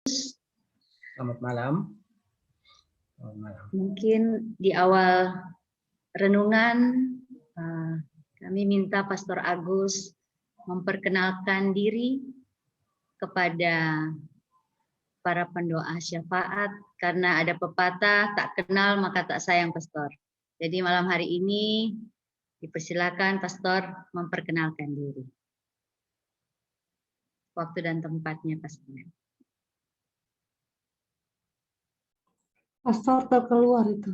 Selamat malam. Selamat malam. Mungkin di awal renungan kami minta Pastor Agus memperkenalkan diri kepada para pendoa syafaat, karena ada pepatah tak kenal maka tak sayang, Pastor. Jadi malam hari ini dipersilakan Pastor memperkenalkan diri. Waktu dan tempatnya, Pastor. Pastor keluar itu.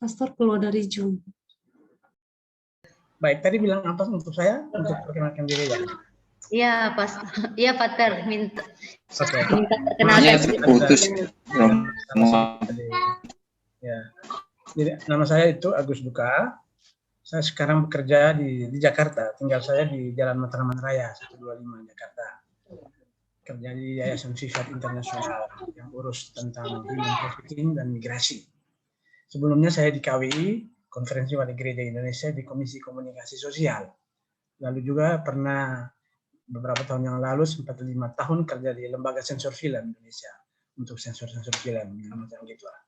Pastor keluar dari Zoom. Baik, tadi bilang apa untuk saya? Untuk perkenalkan diri ya? Iya, Pastor. Iya, Pater. Minta perkenalkan Iya, diri. putus. Ya. Jadi nama saya itu Agus Duka. Saya sekarang bekerja di Jakarta. Tinggal saya di Jalan Matraman Raya 125 Jakarta. Kerja di Yayasan Sifat Internasional yang urus tentang human trafficking dan migrasi. Sebelumnya saya di KWI, Konferensi Wali Gereja Indonesia, di Komisi Komunikasi Sosial. Lalu juga pernah beberapa tahun yang lalu, sempat 5 tahun kerja di Lembaga Sensor Film Indonesia untuk sensor-sensor film, macam gitu lah.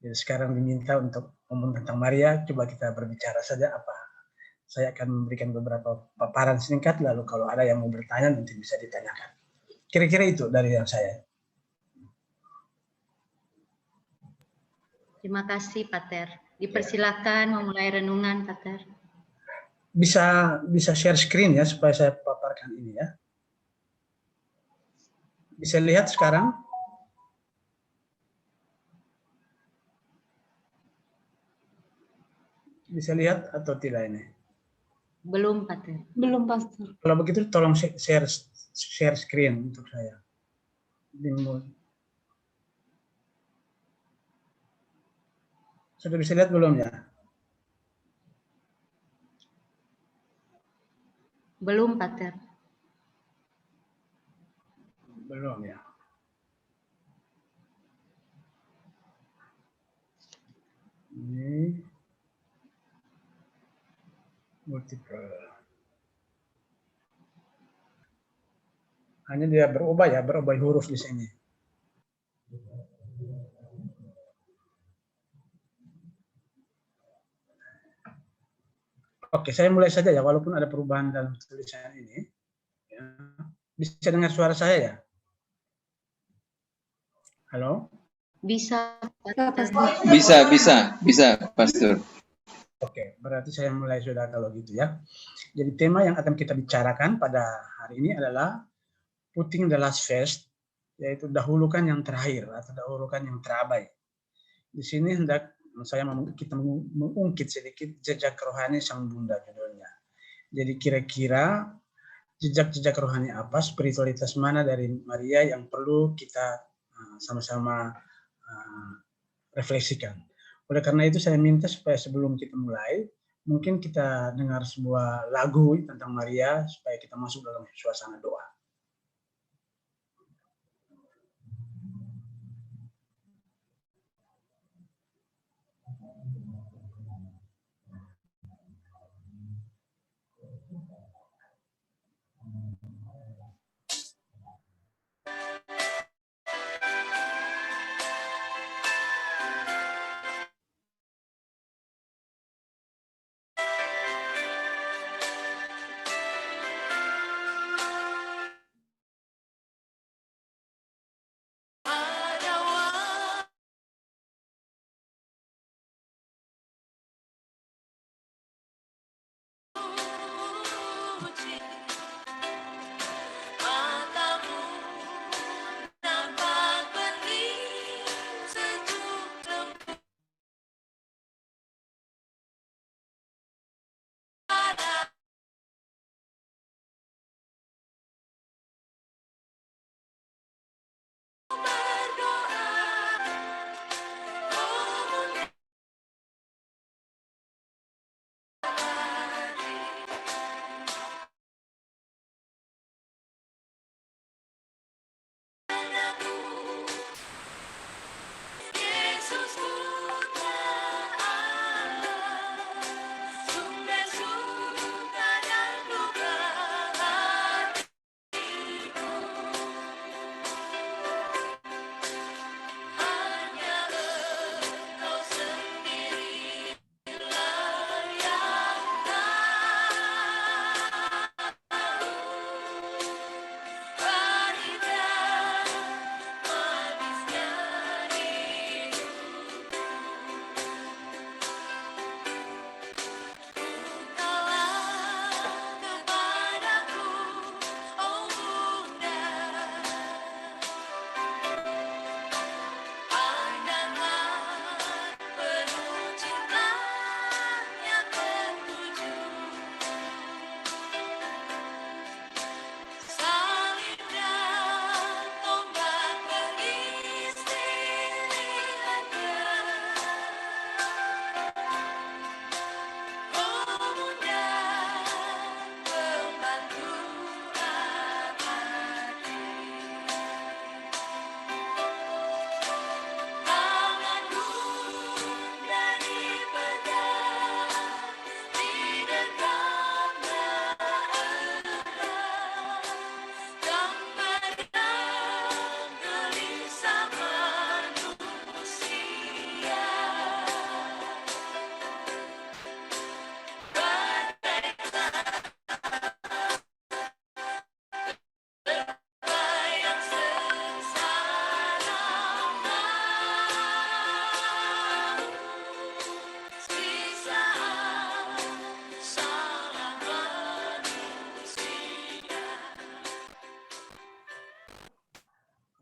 Jadi sekarang diminta untuk ngomong tentang Maria, coba kita berbicara saja apa. Saya akan memberikan beberapa paparan singkat, lalu kalau ada yang mau bertanya nanti bisa ditanyakan. Kira-kira itu dari yang saya. Terima kasih, Pater. Dipersilakan memulai renungan, Pater. Bisa share screen ya supaya saya paparkan ini ya. Bisa lihat sekarang? Bisa lihat atau tidak ini? Belum, Pater. Belum, Pastor. Kalau begitu tolong share screen untuk saya. Sudah bisa lihat belum ya? Belum, Pater. Belum ya. Ini multiple. Hanya dia berubah huruf di sini. Oke, saya mulai saja ya, walaupun ada perubahan dalam tulisan ini. Ya. Bisa dengar suara saya ya? Halo? Bisa, Bisa, Pastor. Oke, berarti saya mulai sudah kalau gitu ya. Jadi tema yang akan kita bicarakan pada hari ini adalah putting the last first, yaitu dahulukan yang terakhir atau dahulukan yang terabai. Di sini hendak kita mengungkit sedikit jejak rohani sang bunda judulnya. Jadi kira-kira jejak-jejak rohani apa, spiritualitas mana dari Maria yang perlu kita sama-sama refleksikan. Oleh karena itu saya minta supaya sebelum kita mulai, mungkin kita dengar sebuah lagu tentang Maria supaya kita masuk dalam suasana doa.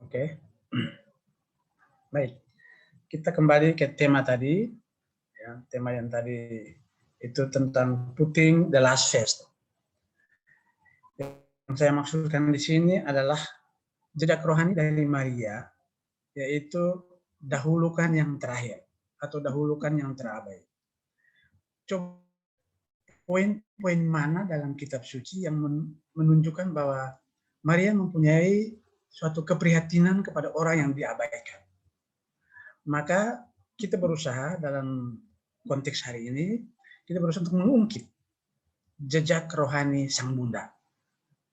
Oke. Baik. Kita kembali ke tema tadi. Ya, tema yang tadi itu tentang putting the last phase. Yang saya maksudkan di sini adalah jejak rohani dari Maria, yaitu dahulukan yang terakhir atau dahulukan yang terabai. Coba poin-poin mana dalam kitab suci yang menunjukkan bahwa Maria mempunyai suatu keprihatinan kepada orang yang diabaikan. Maka kita berusaha dalam konteks hari ini, kita berusaha untuk mengungkit jejak rohani Sang Bunda.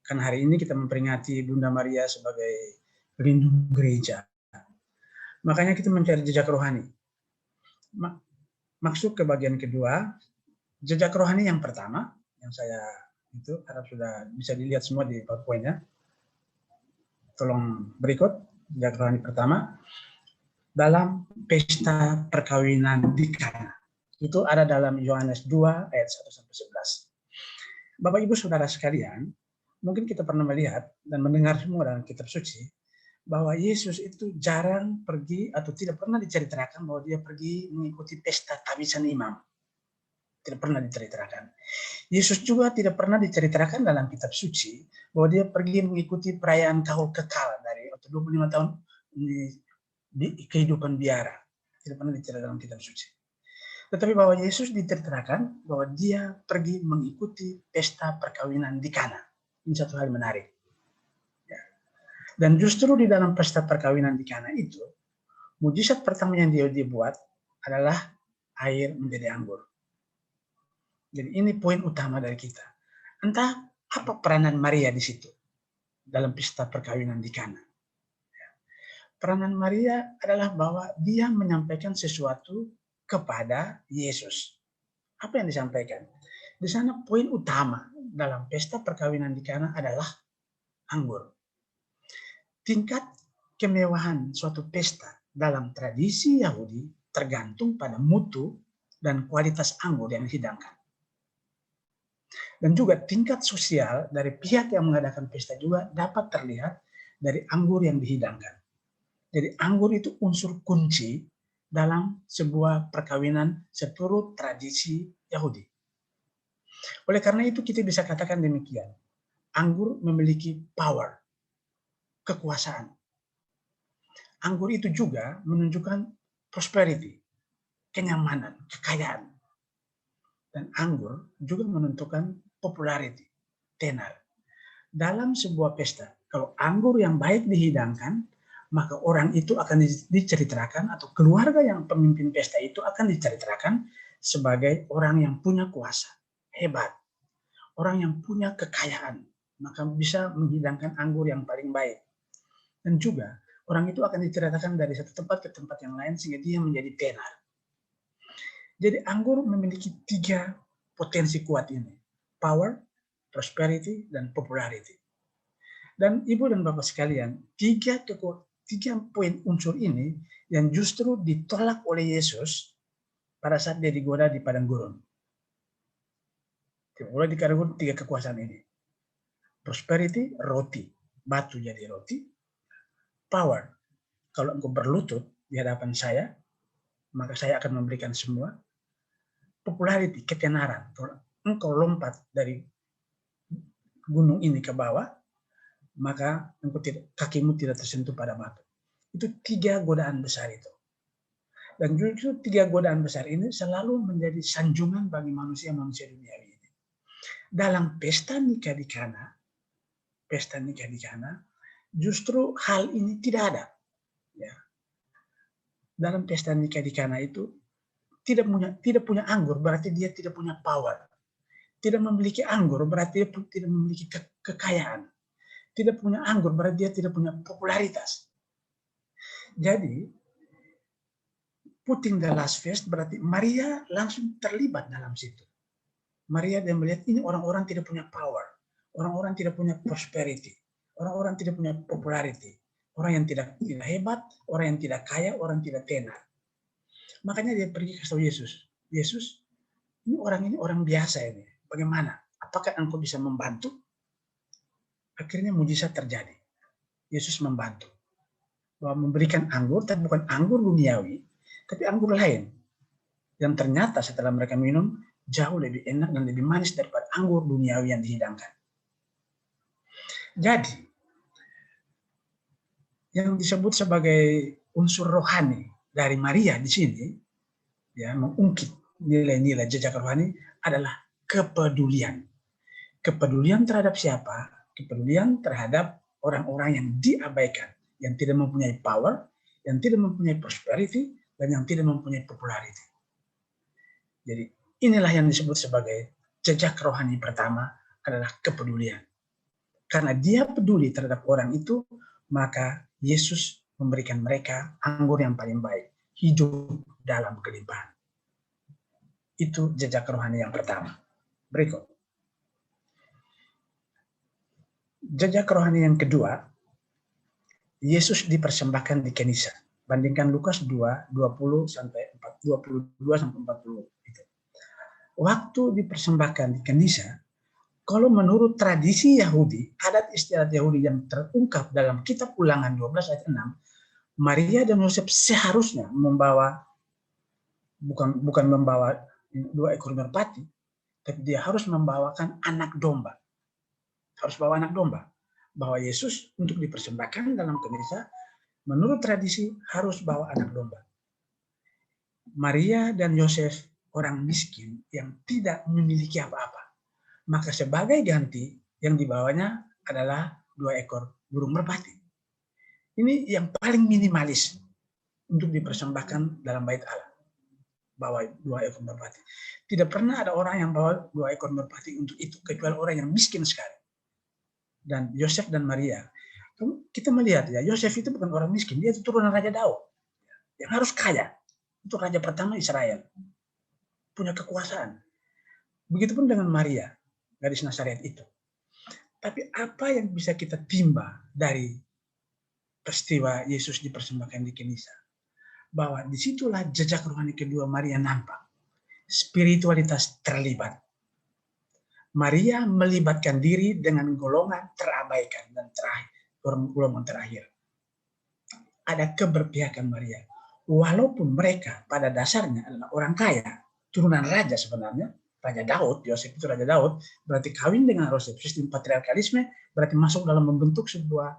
Kan hari ini kita memperingati Bunda Maria sebagai pelindung gereja. Makanya kita mencari jejak rohani. Masuk ke bagian kedua, jejak rohani yang pertama, yang saya itu harap sudah bisa dilihat semua di PowerPoint-nya. Tolong berikut, jejak rohani pertama, dalam pesta perkawinan di Kana. Itu ada dalam Yohanes 2 ayat 1-11. Bapak Ibu Saudara sekalian, mungkin kita pernah melihat dan mendengar semua dalam kitab suci bahwa Yesus itu jarang pergi atau tidak pernah diceritakan bahwa dia pergi mengikuti pesta tabisan imam. Tidak pernah diceritakan. Yesus juga tidak pernah diceritakan dalam kitab suci bahwa dia pergi mengikuti perayaan kaul kekal dari 25 tahun di kehidupan biara. Tidak pernah diceritakan dalam kitab suci. Tetapi bahwa Yesus diceritakan bahwa dia pergi mengikuti pesta perkawinan di Kana. Ini satu hal menarik. Ya. Dan justru di dalam pesta perkawinan di Kana itu, mujizat pertama yang dia buat adalah air menjadi anggur. Jadi ini poin utama dari kita. Entah apa peranan Maria di situ dalam pesta perkawinan di Kana. Ya. Peranan Maria adalah bahwa dia menyampaikan sesuatu kepada Yesus. Apa yang disampaikan? Di sana poin utama dalam pesta perkawinan di Kana adalah anggur. Tingkat kemewahan suatu pesta dalam tradisi Yahudi tergantung pada mutu dan kualitas anggur yang dihidangkan. Dan juga tingkat sosial dari pihak yang mengadakan pesta juga dapat terlihat dari anggur yang dihidangkan. Jadi anggur itu unsur kunci dalam sebuah perkawinan seturut tradisi Yahudi. Oleh karena itu kita bisa katakan demikian. Anggur memiliki power, kekuasaan. Anggur itu juga menunjukkan prosperity, kenyamanan, kekayaan. Dan anggur juga menentukan popularity, tenar. Dalam sebuah pesta, kalau anggur yang baik dihidangkan, maka orang itu akan diceritakan atau keluarga yang pemimpin pesta itu akan diceritakan sebagai orang yang punya kuasa, hebat, orang yang punya kekayaan, maka bisa menghidangkan anggur yang paling baik. Dan juga orang itu akan diceritakan dari satu tempat ke tempat yang lain sehingga dia menjadi tenar. Jadi anggur memiliki 3 potensi kuat ini. Power, prosperity, dan popularity. Dan Ibu dan Bapak sekalian, 3 poin unsur ini yang justru ditolak oleh Yesus pada saat dia digoda di padang gurun. Mulai dikatakan 3 kekuasaan ini. Prosperity, roti. Batu jadi roti. Power, kalau engkau berlutut di hadapan saya, maka saya akan memberikan semua. Popularity, ketenaran. Kalau engkau lompat dari gunung ini ke bawah, maka kakimu tidak tersentuh pada batu. Itu 3 godaan besar itu. Dan justru 3 godaan besar ini selalu menjadi sanjungan bagi manusia-manusia duniawi ini. Dalam pesta nikah di Kana, justru hal ini tidak ada. Ya. Dalam pesta nikah di Kana itu tidak punya anggur berarti dia tidak punya power. Tidak memiliki anggur berarti dia tidak memiliki kekayaan. Tidak punya anggur berarti dia tidak punya popularitas. Jadi putting the last phase berarti Maria langsung terlibat dalam situ. Maria dia melihat ini orang-orang tidak punya power, orang-orang tidak punya prosperity, orang-orang tidak punya popularity, orang yang tidak hebat, orang yang tidak kaya, orang yang tidak tenar. Makanya dia pergi ke Yesus. Yesus, ini orang biasa ini. Bagaimana? Apakah engkau bisa membantu? Akhirnya mujizat terjadi. Yesus membantu. bahwa memberikan anggur, tapi bukan anggur duniawi, tapi anggur lain. Yang ternyata setelah mereka minum, jauh lebih enak dan lebih manis daripada anggur duniawi yang dihidangkan. Jadi, yang disebut sebagai unsur rohani dari Maria di sini, ya, mengungkit nilai-nilai jejak rohani adalah kepedulian. Kepedulian terhadap siapa? Kepedulian terhadap orang-orang yang diabaikan, yang tidak mempunyai power, yang tidak mempunyai prosperity, dan yang tidak mempunyai popularity. Jadi inilah yang disebut sebagai jejak rohani pertama adalah kepedulian. Karena dia peduli terhadap orang itu, maka Yesus memberikan mereka anggur yang paling baik, hidup dalam kelimpahan. Itu jejak rohani yang pertama. Berikut. Jejak rohani yang kedua, Yesus dipersembahkan di Kenisa. Bandingkan Lukas 2, 22 sampai 40. Waktu dipersembahkan di Kenisa, kalau menurut tradisi Yahudi, adat istiadat Yahudi yang terungkap dalam kitab Ulangan 12 ayat 6, Maria dan Yosef seharusnya membawa, bukan membawa 2 ekor merpati, tapi dia harus membawakan anak domba. Harus bawa anak domba. Bahwa Yesus untuk dipersembahkan dalam Kenisa, menurut tradisi harus bawa anak domba. Maria dan Yosef orang miskin yang tidak memiliki apa-apa. Maka sebagai ganti yang dibawanya adalah 2 ekor burung merpati. Ini yang paling minimalis untuk dipersembahkan dalam bait Allah. Bawa 2 ekor merpati. Tidak pernah ada orang yang bawa 2 ekor merpati untuk itu, kecuali orang yang miskin sekali. Dan Yosef dan Maria. Kita melihat ya, Yosef itu bukan orang miskin, dia itu turunan Raja Daud. Yang harus kaya. Itu raja pertama Israel. Punya kekuasaan. Begitupun dengan Maria, gadis Nazaret itu. Tapi apa yang bisa kita timba dari peristiwa Yesus dipersembahkan di Kenisa? Bahwa disitulah jejak rohani kedua Maria nampak. Spiritualitas terlibat. Maria melibatkan diri dengan golongan terabaikan dan golongan terakhir. Ada keberpihakan Maria. Walaupun mereka pada dasarnya adalah orang kaya, turunan raja sebenarnya, Raja Daud, Yosef itu Raja Daud, berarti kawin dengan Yosef, sistem patriarkalisme, berarti masuk dalam membentuk sebuah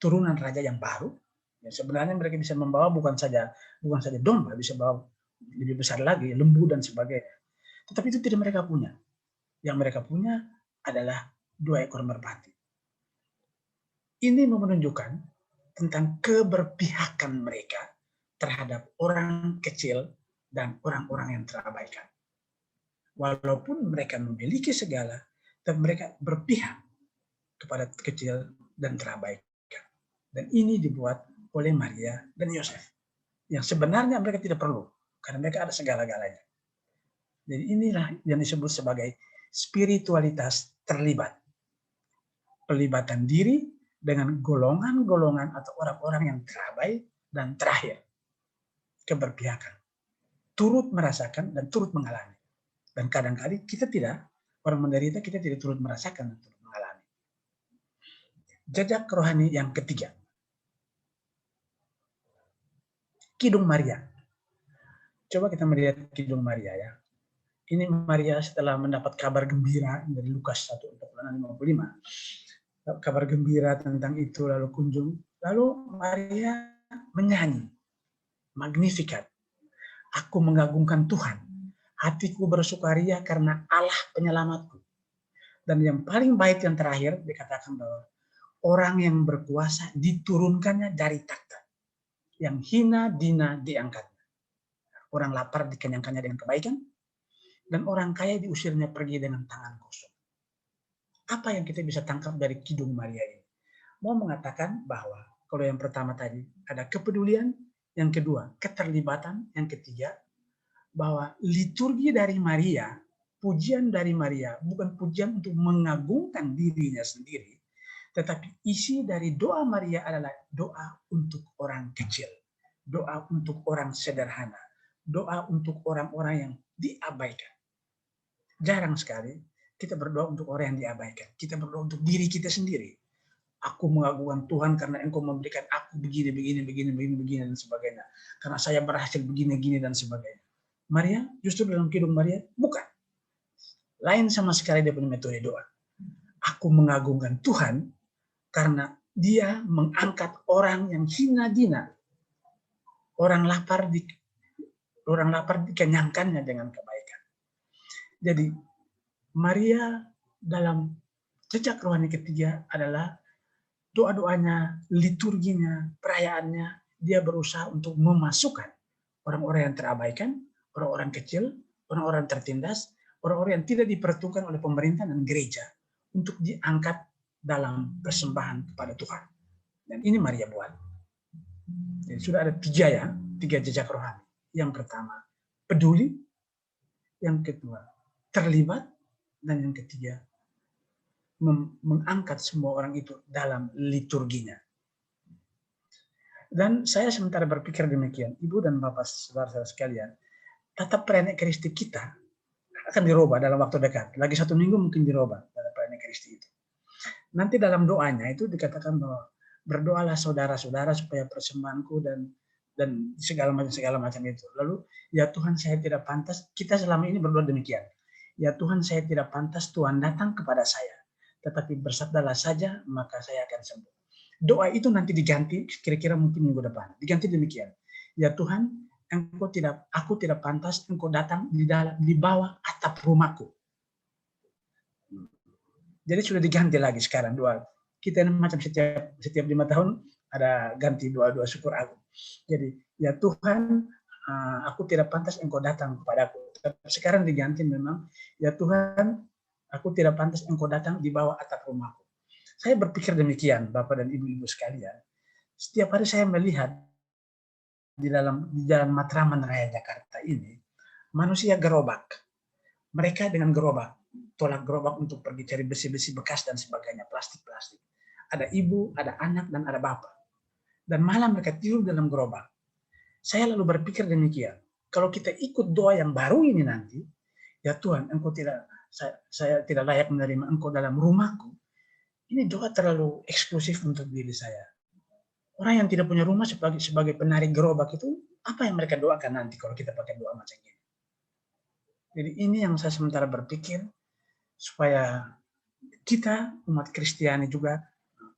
turunan raja yang baru. Ya, sebenarnya mereka bisa membawa bukan saja domba, bisa bawa lebih besar lagi, lembu dan sebagainya. Tetapi itu tidak mereka punya. Yang mereka punya adalah 2 ekor merpati. Ini menunjukkan tentang keberpihakan mereka terhadap orang kecil dan orang-orang yang terabaikan. Walaupun mereka memiliki segala, tapi mereka berpihak kepada kecil dan terabaikan. Dan ini dibuat oleh Maria dan Yosef. Yang sebenarnya mereka tidak perlu, karena mereka ada segala-galanya. Jadi inilah yang disebut sebagai spiritualitas terlibat. Pelibatan diri dengan golongan-golongan atau orang-orang yang terabai dan terakhir. Keberpihakan. Turut merasakan dan turut mengalami. Dan kadang-kadang kita tidak, orang menderita kita tidak turut merasakan dan turut mengalami. Jejak rohani yang ketiga. Kidung Maria. Coba kita melihat Kidung Maria ya. Ini Maria setelah mendapat kabar gembira dari Lukas 1:55. Kabar gembira tentang itu lalu Maria menyanyi Magnificat. Aku mengagungkan Tuhan. Hatiku bersukaria karena Allah penyelamatku. Dan yang paling baik yang terakhir dikatakan bahwa orang yang berkuasa diturunkannya dari takhta. Yang hina dina diangkatnya. Orang lapar dikenyangkannya dengan kebaikan. Dan orang kaya diusirnya pergi dengan tangan kosong. Apa yang kita bisa tangkap dari Kidung Maria ini? Mau mengatakan bahwa kalau yang pertama tadi ada kepedulian, yang kedua keterlibatan, yang ketiga bahwa liturgi dari Maria, pujian dari Maria bukan pujian untuk mengagungkan dirinya sendiri, tetapi isi dari doa Maria adalah doa untuk orang kecil, doa untuk orang sederhana, doa untuk orang-orang yang diabaikan. Jarang sekali kita berdoa untuk orang yang diabaikan. Kita berdoa untuk diri kita sendiri. Aku mengagungkan Tuhan karena Engkau memberikan aku begini, dan sebagainya. Karena saya berhasil begini, dan sebagainya. Maria, justru dalam kehidupan Maria, bukan. Lain sama sekali dia punya metode doa. Aku mengagungkan Tuhan karena dia mengangkat orang yang hina dina. Orang lapar dikenyangkannya dengan kebaikan. Jadi Maria dalam jejak rohani ketiga adalah doa-doanya, liturginya, perayaannya, dia berusaha untuk memasukkan orang-orang yang terabaikan, orang-orang kecil, orang-orang tertindas, orang-orang yang tidak diperhitungkan oleh pemerintah dan gereja untuk diangkat dalam persembahan kepada Tuhan. Dan ini Maria buat. Jadi sudah ada tiga jejak rohani. Yang pertama, peduli. Yang kedua, terlibat. Dan yang ketiga, mengangkat semua orang itu dalam liturginya. Dan saya sementara berpikir demikian, Ibu dan Bapak saudara-saudara sekalian, tata perayaan Ekaristi kita akan dirubah dalam waktu dekat. Lagi 1 minggu mungkin dirubah dalam perayaan Ekaristi itu. Nanti dalam doanya itu dikatakan bahwa berdoalah saudara-saudara supaya persembahanku dan segala macam itu. Lalu, ya Tuhan saya tidak pantas, kita selama ini berdoa demikian. Ya Tuhan saya tidak pantas Tuhan datang kepada saya. Tetapi bersabdalah saja, maka saya akan sembuh. Doa itu nanti diganti, kira-kira mungkin minggu depan. Diganti demikian. Ya Tuhan, aku tidak pantas Engkau datang di bawah atap rumahku. Jadi sudah diganti lagi sekarang doa. Kita macam setiap 5 tahun ada ganti doa syukur aku. Jadi, ya Tuhan, aku tidak pantas Engkau datang kepadaku. Sekarang diganti memang, ya Tuhan, aku tidak pantas Engkau datang di bawah atap rumahku. Saya berpikir demikian, Bapak dan Ibu-ibu sekalian. Setiap hari saya melihat di Jalan Matraman Raya Jakarta ini, manusia gerobak. Mereka dengan gerobak, tolak gerobak untuk pergi cari besi-besi bekas dan sebagainya, plastik-plastik. Ada ibu, ada anak, dan ada bapak. Dan malam mereka tidur dalam gerobak. Saya lalu berpikir demikian. Kalau kita ikut doa yang baru ini nanti, ya Tuhan, saya tidak layak menerima Engkau dalam rumahku. Ini doa terlalu eksklusif untuk diri saya. Orang yang tidak punya rumah sebagai penarik gerobak itu, apa yang mereka doakan nanti kalau kita pakai doa macam ini? Jadi ini yang saya sementara berpikir, supaya kita, umat Kristiani juga,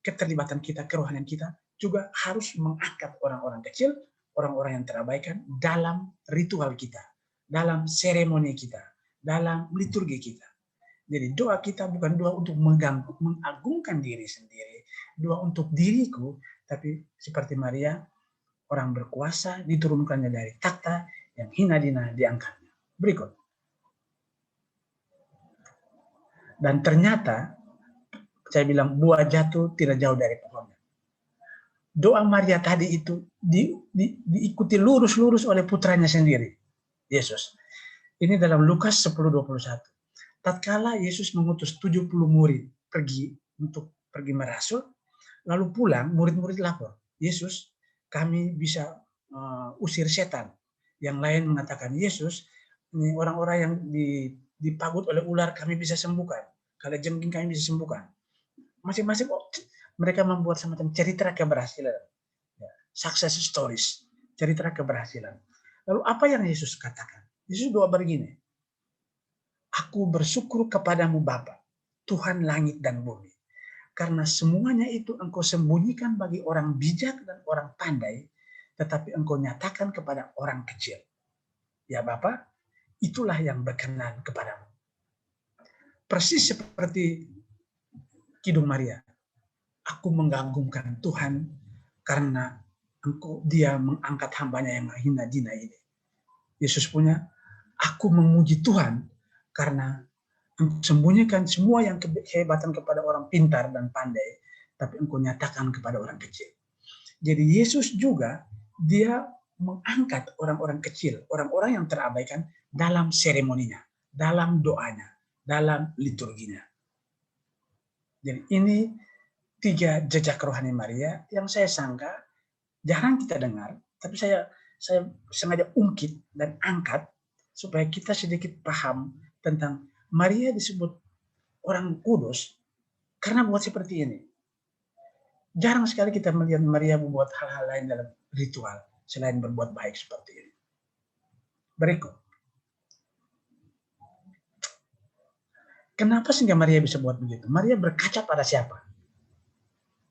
keterlibatan kita, kerohanian kita, juga harus mengangkat orang-orang kecil, orang-orang yang terabaikan dalam ritual kita, dalam seremoni kita, dalam liturgi kita. Jadi doa kita bukan doa untuk mengagungkan diri sendiri, doa untuk diriku, tapi seperti Maria, orang berkuasa diturunkannya dari takhta, yang hina dina diangkatnya. Berikut. Dan ternyata, saya bilang buah jatuh tidak jauh dari pohonnya. Doa Maria tadi itu diikuti lurus-lurus oleh putranya sendiri, Yesus. Ini dalam Lukas 10:21. Tatkala Yesus mengutus 70 murid pergi merasul, lalu pulang, murid-murid lapor, Yesus, kami bisa usir setan. Yang lain mengatakan, Yesus, ini orang-orang yang dipagut oleh ular kami bisa sembuhkan. Kalau jengking kami bisa sembuhkan. Masing-masing mereka membuat semacam cerita keberhasilan. Success stories. Cerita keberhasilan. Lalu apa yang Yesus katakan? Yesus doa begini. Aku bersyukur kepadamu Bapa, Tuhan langit dan bumi. Karena semuanya itu Engkau sembunyikan bagi orang bijak dan orang pandai, tetapi Engkau nyatakan kepada orang kecil. Ya Bapa, itulah yang berkenan kepadamu. Persis seperti Kidung Maria. Aku mengagungkan Tuhan karena Dia mengangkat hambanya yang hina dina ini. Yesus punya, aku memuji Tuhan karena Engkau sembunyikan semua yang kehebatan kepada orang pintar dan pandai, tapi Engkau nyatakan kepada orang kecil. Jadi Yesus juga, Dia mengangkat orang-orang kecil, orang-orang yang terabaikan dalam seremoninya, dalam doanya, dalam liturginya. Jadi ini 3 jejak rohani Maria yang saya sangka jarang kita dengar, tapi saya sengaja ungkit dan angkat supaya kita sedikit paham tentang Maria disebut orang kudus karena buat seperti ini. Jarang sekali kita melihat Maria membuat hal-hal lain dalam ritual selain berbuat baik seperti ini. Berikut. Kenapa sehingga Maria bisa buat begitu? Maria berkaca pada siapa?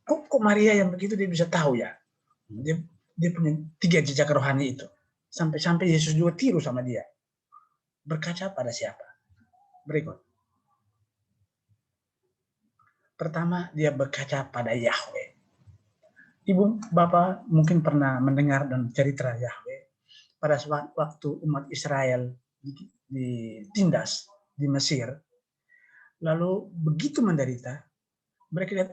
Kok Maria yang begitu dia bisa tahu ya? Dia punya 3 jejak rohani itu. Sampai-sampai Yesus juga tiru sama dia. Berkaca pada siapa? Berikut. Pertama, dia berkaca pada Yahweh. Ibu, Bapak mungkin pernah mendengar dan cerita Yahweh pada waktu umat Israel ditindas di Mesir. Lalu begitu menderita, mereka lihat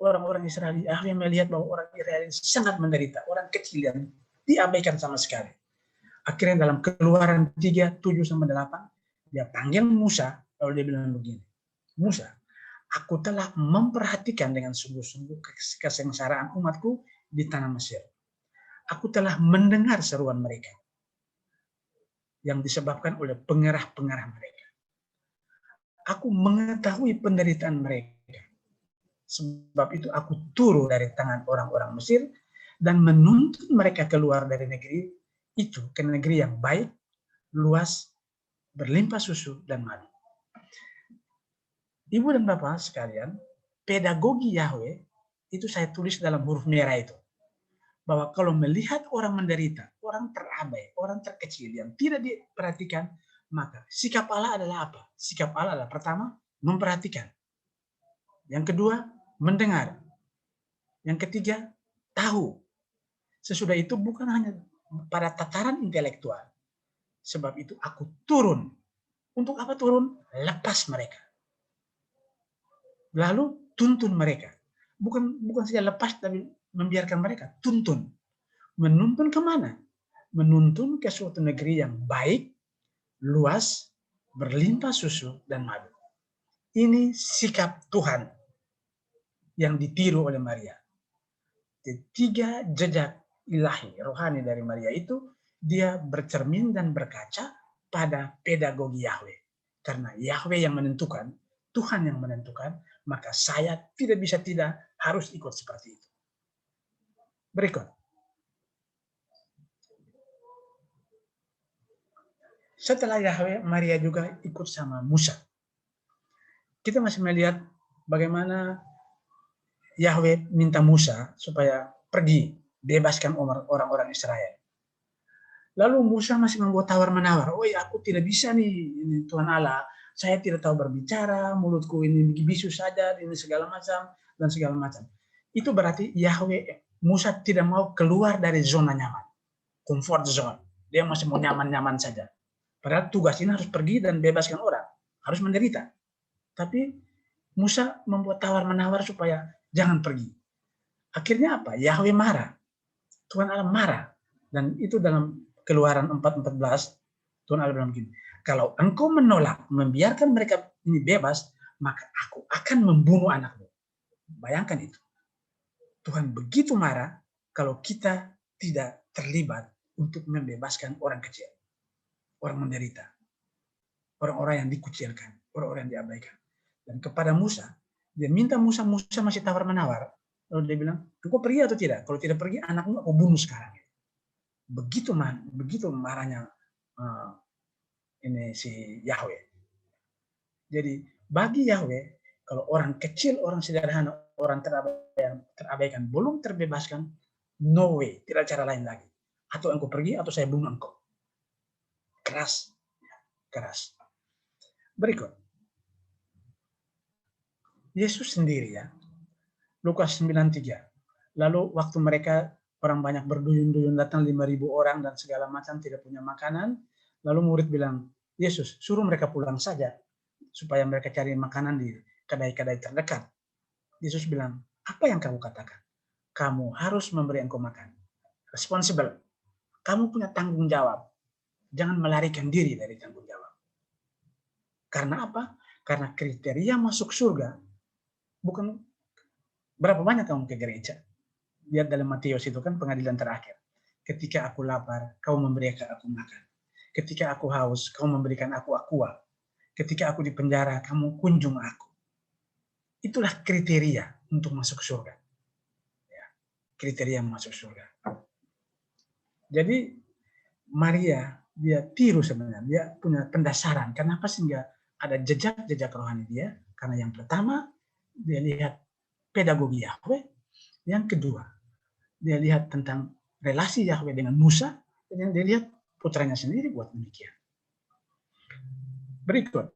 orang-orang Israel, Yahweh melihat bahwa orang Israel sangat menderita, orang kecil yang diabaikan sama sekali. Akhirnya dalam Keluaran 3:7-8, dia panggil Musa, lalu dia bilang begini, Musa, aku telah memperhatikan dengan sungguh-sungguh kesengsaraan umatku di tanah Mesir. Aku telah mendengar seruan mereka yang disebabkan oleh pengerah-pengerah mereka. Aku mengetahui penderitaan mereka. Sebab itu aku turun dari tangan orang-orang Mesir dan menuntun mereka keluar dari negeri itu ke negeri yang baik, luas, berlimpah susu dan madu. Ibu dan Bapak sekalian, pedagogi Yahweh itu saya tulis dalam huruf merah itu. Bahwa kalau melihat orang menderita, orang terabai, orang terkecil yang tidak diperhatikan, maka sikap Allah adalah apa? Sikap Allah adalah pertama, memperhatikan. Yang kedua, mendengar. Yang ketiga, tahu. Sesudah itu bukan hanya pada tataran intelektual. Sebab itu aku turun. Untuk apa turun? Lepas mereka. Lalu tuntun mereka. Bukan saja lepas, tapi membiarkan mereka. Tuntun. Menuntun kemana? Menuntun ke suatu negeri yang baik, luas, berlimpah susu dan madu. Ini sikap Tuhan yang ditiru oleh Maria. 3 jejak ilahi, rohani dari Maria itu, dia bercermin dan berkaca pada pedagogi Yahweh. Karena Yahweh yang menentukan, Tuhan yang menentukan, maka saya tidak bisa tidak harus ikut seperti itu. Berikut. Setelah Yahweh, Maria juga ikut sama Musa. Kita masih melihat bagaimana Yahweh minta Musa supaya pergi, bebaskan orang-orang Israel. Lalu Musa masih membuat tawar-menawar. Oh ya, aku tidak bisa nih, ini Tuhan Allah. Saya tidak tahu berbicara, mulutku ini bisu saja, ini segala macam, dan segala macam. Itu berarti Yahweh, Musa tidak mau keluar dari zona nyaman. Comfort zone. Dia masih mau nyaman-nyaman saja. Padahal tugas ini harus pergi dan bebaskan orang. Harus menderita. Tapi Musa membuat tawar-menawar supaya jangan pergi. Akhirnya apa? Yahweh marah. Tuhan Allah marah. Dan itu dalam Keluaran 4:14, Tuhan Allah bilang begini, kalau engkau menolak, membiarkan mereka ini bebas, maka aku akan membunuh anakmu. Bayangkan itu. Tuhan begitu marah kalau kita tidak terlibat untuk membebaskan orang kecil, orang menderita, orang-orang yang dikucilkan, orang-orang yang diabaikan. Dan kepada Musa, dia minta Musa masih tawar-menawar. Lalu dia bilang, engkau pergi atau tidak? Kalau tidak pergi, anakmu aku bunuh sekarang. Begitu marahnya ini si Yahweh. Jadi bagi Yahweh, kalau orang kecil, orang sederhana, orang terabaikan belum terbebaskan, no way, tidak cara lain lagi. Atau engkau pergi atau saya bunuh engkau. Keras. Berikut. Yesus sendiri ya. Lukas 9:3. Lalu waktu mereka orang banyak berduyun-duyun datang 5.000 orang dan segala macam tidak punya makanan. Lalu murid bilang, Yesus suruh mereka pulang saja supaya mereka cari makanan di kedai-kedai terdekat. Yesus bilang, apa yang kamu katakan? Kamu harus memberi engkau makan. Responsible. Kamu punya tanggung jawab. Jangan melarikan diri dari tanggung jawab. Karena apa? Karena kriteria masuk surga bukan berapa banyak kamu ke gereja. Lihat dalam Matius itu kan pengadilan terakhir. Ketika aku lapar, kau memberikan aku makan. Ketika aku haus, kau memberikan aku aqua. Ketika aku di penjara, kamu kunjung aku. Itulah kriteria untuk masuk surga. kriteria masuk surga. Jadi Maria dia tiru sebenarnya, dia punya pendasaran. Kenapa sehingga ada jejak-jejak rohani dia? Karena yang pertama dia lihat pedagogi Yahweh, yang kedua dia lihat tentang relasi Yahweh dengan Musa, dan yang dia lihat putranya sendiri buat demikian. Berikut.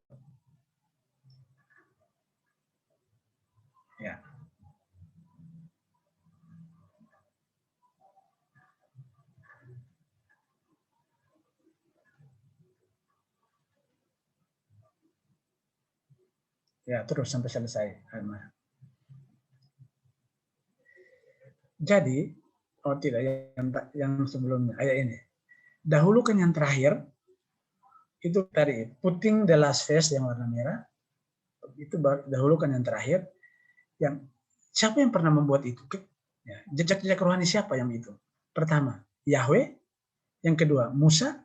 Ya. Ya, terus sampai selesai. Jadi, oh tidak, yang sebelumnya, ayat ini. Dahulukan yang terakhir, itu tadi, putting the last phase yang warna merah, itu dahulukan yang terakhir, yang siapa yang pernah membuat itu? Ya, jejak-jejak rohani siapa yang itu? Pertama, Yahweh, yang kedua, Musa,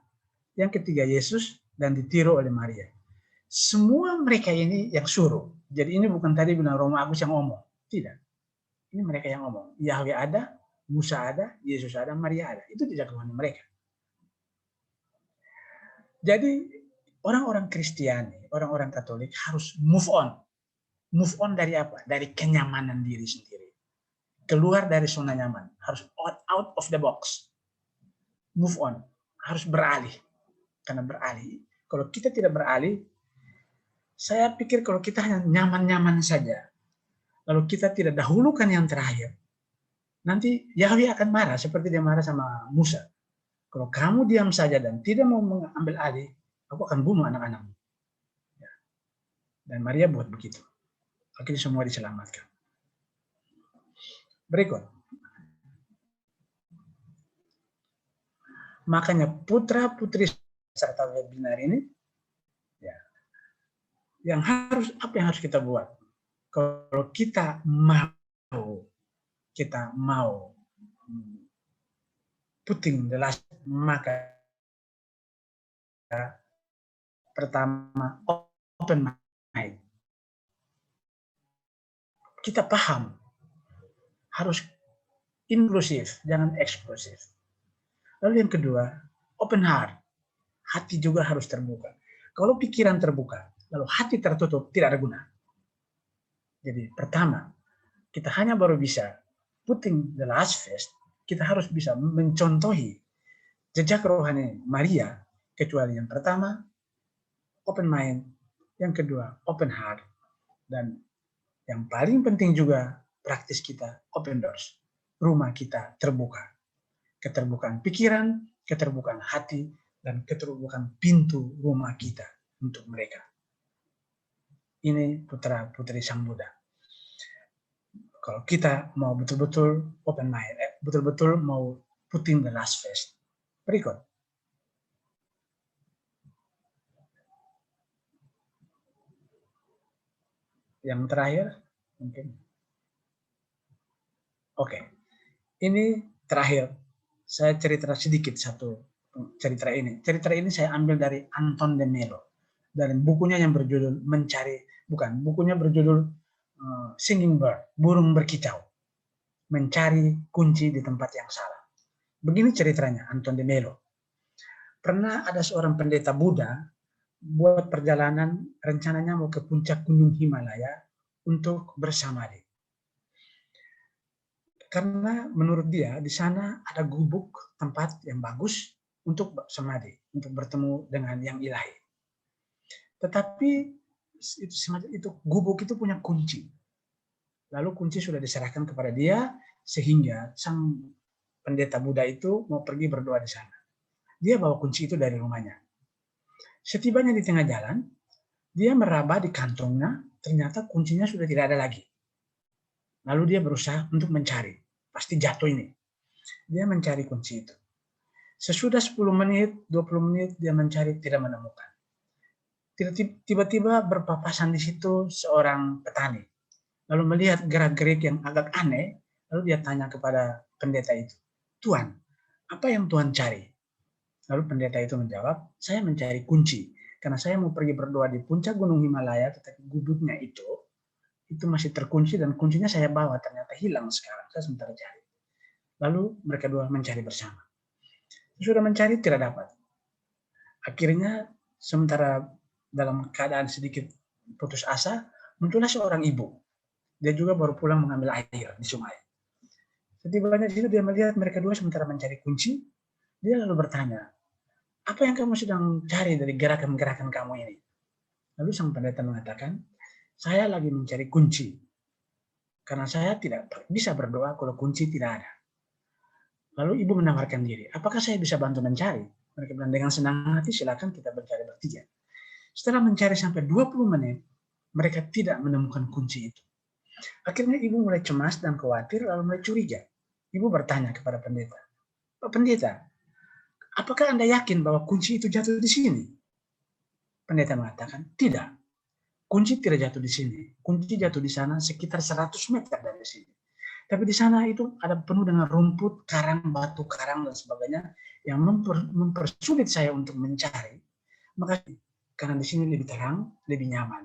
yang ketiga, Yesus, dan ditiru oleh Maria. Semua mereka ini yang suruh. Jadi ini bukan tadi bilang Romo Agus yang ngomong. Tidak. Ini mereka yang ngomong. Yahweh ada, Musa ada, Yesus ada, Maria ada. Itu jejak rohani mereka. Jadi orang-orang Kristiani, orang-orang Katolik harus move on. Move on dari apa? Dari kenyamanan diri sendiri. Keluar dari zona nyaman. Harus out of the box. Move on. Harus beralih. Karena beralih. Kalau kita tidak beralih, saya pikir kalau kita hanya nyaman-nyaman saja, lalu kita tidak dahulukan yang terakhir, nanti Yahweh akan marah seperti dia marah sama Musa. Kalau kamu diam saja dan tidak mau mengambil alih, aku akan bunuh anak-anakmu. Dan Maria buat begitu. Akhirnya semua diselamatkan. Berikut. Makanya putra-putri serta webinar ini, ya, apa yang harus kita buat? Kalau kita mau putting the last, maka pertama open mind. Kita paham harus inklusif, jangan eksklusif. Lalu yang kedua, open heart. Hati juga harus terbuka. Kalau pikiran terbuka, lalu hati tertutup, tidak ada guna. Jadi pertama, kita hanya baru bisa putting the last phase, kita harus bisa mencontohi jejak rohani Maria, kecuali yang pertama, open mind, yang kedua, open heart, dan yang paling penting juga, praktis kita, open doors. Rumah kita terbuka. Keterbukaan pikiran, keterbukaan hati, dan keterbukaan pintu rumah kita untuk mereka. Ini putra-putri Sang Buddha. Kalau kita mau betul-betul open mind, betul-betul mau putting the last phase. Berikut. Yang terakhir, mungkin. Oke. Ini terakhir. Saya cerita sedikit satu cerita ini. Cerita ini saya ambil dari Anton de Melo. Dari bukunya yang berjudul bukunya berjudul Singing Bird, burung berkicau. Mencari kunci di tempat yang salah. Begini ceritanya Anton de Melo. Pernah ada seorang pendeta Buddha buat perjalanan, rencananya mau ke puncak gunung Himalaya untuk bersamadhi. Karena menurut dia di sana ada gubuk tempat yang bagus untuk samadhi, untuk bertemu dengan yang ilahi. Tetapi itu gubuk itu punya kunci. Lalu kunci sudah diserahkan kepada dia sehingga sang pendeta Buddha itu mau pergi berdoa di sana. Dia bawa kunci itu dari rumahnya. Setibanya di tengah jalan, dia meraba di kantongnya, ternyata kuncinya sudah tidak ada lagi. Lalu dia berusaha untuk mencari. Pasti jatuh ini. Dia mencari kunci itu. Sesudah 10 menit, 20 menit dia mencari, tidak menemukan. Tiba-tiba berpapasan di situ seorang petani. Lalu melihat gerak-gerik yang agak aneh, lalu dia tanya kepada pendeta itu, "Tuan, apa yang Tuan cari?" Lalu pendeta itu menjawab, "Saya mencari kunci, karena saya mau pergi berdoa di puncak gunung Himalaya, tetapi gubuknya itu masih terkunci dan kuncinya saya bawa, ternyata hilang sekarang, saya sementara cari." Lalu mereka dua mencari bersama. Sudah mencari tidak dapat. Akhirnya sementara dalam keadaan sedikit putus asa, muncullah seorang ibu. Dia juga baru pulang mengambil air di sungai. Setibanya di situ dia melihat mereka dua sementara mencari kunci. Dia lalu bertanya, apa yang kamu sedang cari dari gerakan-gerakan kamu ini? Lalu sang pendeta mengatakan, saya lagi mencari kunci. Karena saya tidak bisa berdoa kalau kunci tidak ada. Lalu ibu menawarkan diri, apakah saya bisa bantu mencari? Mereka bilang, dengan senang hati silakan kita mencari bertiga. Setelah mencari sampai 20 menit, mereka tidak menemukan kunci itu. Akhirnya ibu mulai cemas dan khawatir, lalu mulai curiga. Ibu bertanya kepada pendeta, Pak Pendeta, apakah Anda yakin bahwa kunci itu jatuh di sini? Pendeta mengatakan, tidak. Kunci tidak jatuh di sini. Kunci jatuh di sana sekitar 100 meter dari sini. Tapi di sana itu ada penuh dengan rumput, karang, batu karang, dan sebagainya yang mempersulit saya untuk mencari. Maka karena di sini lebih terang, lebih nyaman.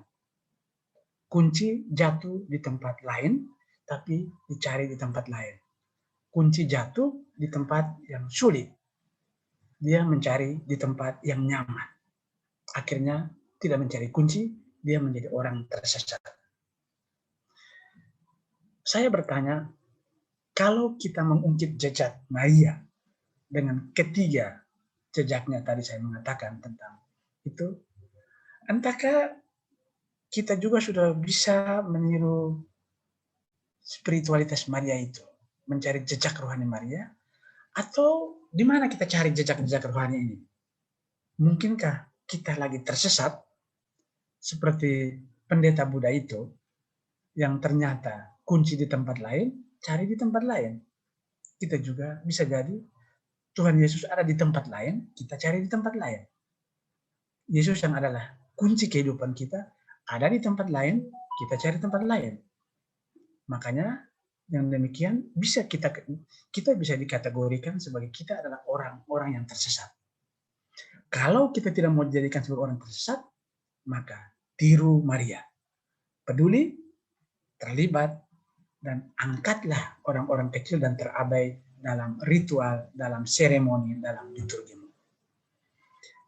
Kunci jatuh di tempat lain, tapi dicari di tempat lain. Kunci jatuh di tempat yang sulit. Dia mencari di tempat yang nyaman. Akhirnya tidak mencari kunci, dia menjadi orang tersesat. Saya bertanya, kalau kita mengungkit jejak Maria dengan ketiga jejaknya tadi saya mengatakan tentang itu, entahkah kita juga sudah bisa meniru spiritualitas Maria itu, mencari jejak rohani Maria, atau di mana kita cari jejak-jejak rohani ini? Mungkinkah kita lagi tersesat seperti pendeta Buddha itu yang ternyata kunci di tempat lain, cari di tempat lain. Kita juga bisa jadi Tuhan Yesus ada di tempat lain, kita cari di tempat lain. Yesus yang adalah kunci kehidupan kita ada di tempat lain, kita cari tempat lain. Makanya yang demikian bisa kita bisa dikategorikan sebagai kita adalah orang-orang yang tersesat. Kalau kita tidak mau dijadikan sebagai orang tersesat, maka tiru Maria. Peduli, terlibat, dan angkatlah orang-orang kecil dan terabai dalam ritual, dalam seremoni, dalam liturgimu.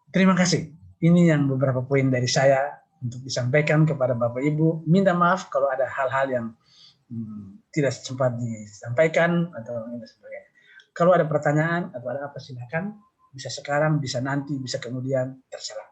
Terima kasih. Ini yang beberapa poin dari saya untuk disampaikan kepada Bapak Ibu. Minta maaf kalau ada hal-hal yang tidak sempat disampaikan atau sebagainya. Kalau ada pertanyaan atau ada apa silakan, bisa sekarang, bisa nanti, bisa kemudian, terserah.